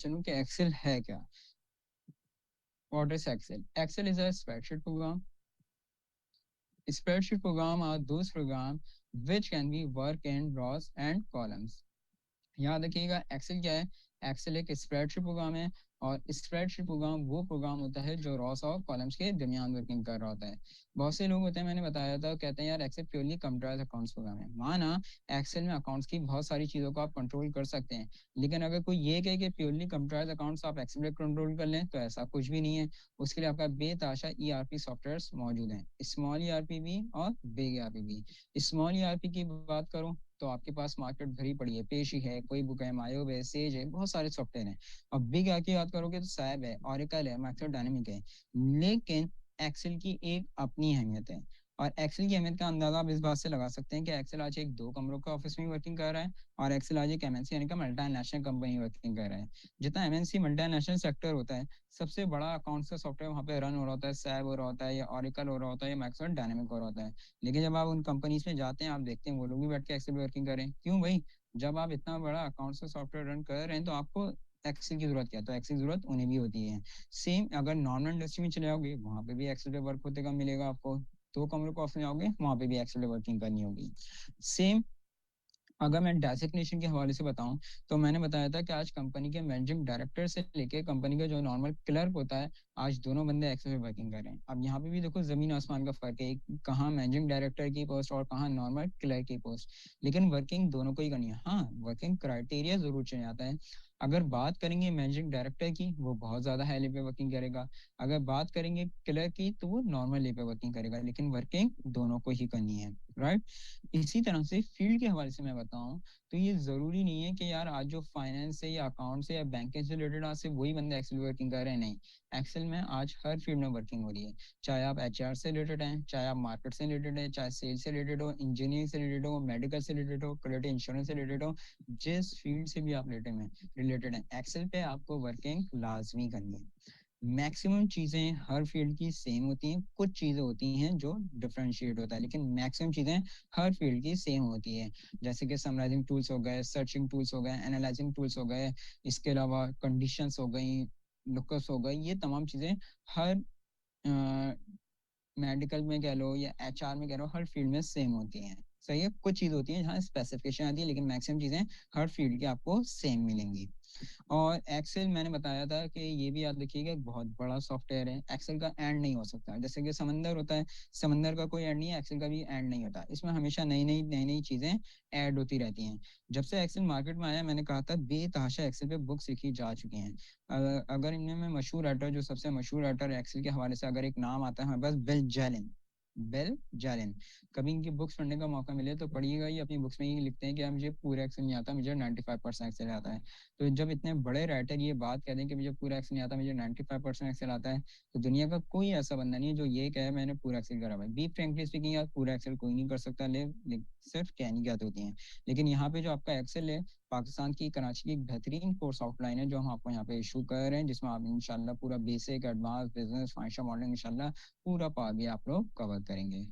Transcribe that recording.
चलूँ कि एक्सेल है क्या? What is Excel? Excel is a spreadsheet program. Spreadsheet program are those programs which can be work in rows and columns. याद रखिएगा Excel क्या है? एक्सेल एक स्प्रेडशीट प्रोग्राम है और स्प्रेडशीट प्रोग्राम वो प्रोग्राम होता है जो रॉस और कॉलम्स के दरमियान वर्किंग कर रहा होता है। बहुत से लोग होते हैं, मैंने बताया था, कहते हैं यार Excel purely computerised accounts program है। माना एक्सेल में अकाउंट्स की बहुत सारी चीज़ों को आप कंट्रोल कर सकते हैं, लेकिन अगर कोई ये कहे कि प्योरली कंप्यूटराइज्ड अकाउंट्स आप एक्सेल में कंट्रोल कर लें तो ऐसा कुछ भी नहीं है। उसके लिए आपका बेताशा ईआरपी सॉफ्टवेयर्स मौजूद हैं, स्मॉल ईआरपी भी और बिग ईआरपी भी। स्मॉल ईआरपी की बात करूं तो आपके पास मार्केट भरी पड़ी है, पेशी है, कोई बुक है, मायो है, सेज है, बहुत सारे सॉफ्टवेयर हैं। और बिग आर की बात करोगे तो सैप है, ऑरेकल है, माइक्रोसॉफ्ट डायनामिक है। लेकिन एक्सेल की एक अपनी अहमियत है, और एक्सेल की अहमियत का अंदाजा आप इस बात से लगा सकते हैं कि एक्सेल आज एक 2 कमरों का ऑफिस में वर्किंग कर रहा है, और एक्सेल आज एक एमएनसी यानी कि मल्टीनेशनल कंपनी वर्किंग कर रहा है। जितना एमएनसी मल्टीनेशनल सेक्टर होता है, सबसे बड़ा अकाउंट्स का सॉफ्टवेयर वहाँ पे रन हो रहा होता है, सैप हो रहा होता है, या ऑरेकल हो रहा होता है, या माइक्रोसॉफ्ट डायनामिक हो रहा होता है। लेकिन जब आप उन कंपनीज में जाते हैं, आप देखते हैं वो लोग भी बैठ के एक्सेल वर्किंग कर रहे हैं। क्यों भाई? जब आप इतना बड़ा अकाउंट्स का सॉफ्टवेयर रन कर रहे हैं तो आपको एक्सेल की जरूरत क्या है? तो एक्सेल की जरूरत उन्हें भी होती है। सेम अगर नॉर्मल इंडस्ट्री में चले जाओगे, वहां पे भी एक्सेल पे वर्क होते का मिलेगा आपको। 2 कमरों को ऑफिस में जाओगे, वहां पे भी एक्सेल पे वर्किंग करनी होगी। सेम अगर मैं डेजिग्नेशन के हवाले से बताऊं, तो मैंने बताया था कि आज कंपनी के मैनेजिंग डायरेक्टर से लेके कंपनी का जो नॉर्मल क्लर्क होता है, आज दोनों बंदे एक्सेल पे वर्किंग कर रहे हैं। अब यहाँ पे भी देखो जमीन आसमान का फर्क है, कहाँ मैनेजिंग डायरेक्टर की पोस्ट और कहाँ नॉर्मल क्लर्क की पोस्ट। लेकिन वर्किंग दोनों को ही करनी है। हाँ, वर्किंग क्राइटेरिया जरूर चेंज आता है। अगर बात करेंगे मैनेजिंग डायरेक्टर की, वो बहुत ज्यादा हाई लेवल पे वर्किंग करेगा। अगर बात करेंगे क्लर्क की, तो वो नॉर्मल लेवल पे वर्किंग करेगा, लेकिन वर्किंग दोनों को ही करनी है। राइट। इसी तरह से फील्ड के हवाले से मैं बताऊं, तो ये जरूरी नहीं है कि यार आज जो फाइनेंस है या अकाउंट से या बैंकिंग से रिलेटेड आज से वही बंदे एक्सेल वर्किंग कर रहे हैं। नहीं, एक्सेल में आज हर फील्ड में वर्किंग हो रही है। चाहे आप एचआर से रिलेटेड हैं, चाहे आप मार्केट से रिलेटेड है, चाहे सेल्स से रिलेटेड हो, इंजीनियरिंग से रिलेटेड हो, मेडिकल से रिलेटेड हो, क्रेडिट इंश्योरेंस से रिलेटेड हो, जिस फील्ड से भी आप रिलेटेड है, एक्सेल पे आपको वर्किंग लाजमी करनी है। मैक्सिमम चीजें हर फील्ड की सेम होती हैं, कुछ चीजें होती हैं जो डिफरेंशिएट होता है, लेकिन मैक्सिमम चीजें हर फील्ड की सेम होती है। जैसे कि समराइजिंग टूल्स हो गए, सर्चिंग टूल्स हो गए, एनालाइजिंग टूल्स हो गए, इसके अलावा कंडीशंस हो गई, लुकअप्स हो गए, ये तमाम चीजें हर मेडिकल में कह लो या एचआर में कह लो, हर फील्ड में सेम होती हैं। सही है, कुछ चीज होती है जहाँ स्पेसिफिकेशन आती है, लेकिन मैक्सिमम चीजें हर फील्ड की आपको सेम मिलेंगी। और एक्सेल मैंने बताया था कि ये भी याद रखिएगा, एक बहुत बड़ा सॉफ्टवेयर है। एक्सेल का एंड नहीं हो सकता, जैसे कि समंदर होता है, समंदर का कोई एंड नहीं है, एक्सेल का भी एंड नहीं होता। इसमें हमेशा नई नई चीजें ऐड होती रहती हैं। जब से एक्सेल मार्केट में आया, मैंने कहा था बेतहाशा एक्सेल पे बुक्स लिखी जा चुकी हैं। अगर इनमें में मशहूर राइटर, जो सबसे मशहूर राइटर एक्सेल के हवाले से अगर एक नाम आता है हमारे पास, बिल जैलिन। बिल जैलिन, कभी इनकी बुक्स पढ़ने का मौका मिले तो पढ़िएगा। ये अपनी बुक्स में ही लिखते हैं कि यार मुझे पूरा एक्सेल नहीं आता, मुझे 95% एक्सेल आता है। तो जब इतने बड़े राइटर ये बात कह दें कि मुझे पूरा एक्सेल नहीं आता, मुझे 95% एक्सेल आता है, तो दुनिया का कोई ऐसा बंदा नहीं है जो ये कहे मैंने पूरा एक्सेल करा हुआ है। बी फ्रेंकली स्पीकिंग, यार पूरा एक्सेल कोई नहीं कर सकता, सिर्फ कहनी क्या होती है। लेकिन यहाँ पे जो आपका एक्सेल है, पाकिस्तान की कराची की एक बेहतरीन कोर्स आउटलाइन है जो हम आपको यहाँ पे इशू कर रहे हैं, जिसमें आप इंशाल्लाह पूरा basic, advance, business, financial modelling इंशाल्लाह पूरा पार्ट भी आप लोग कवर करेंगे।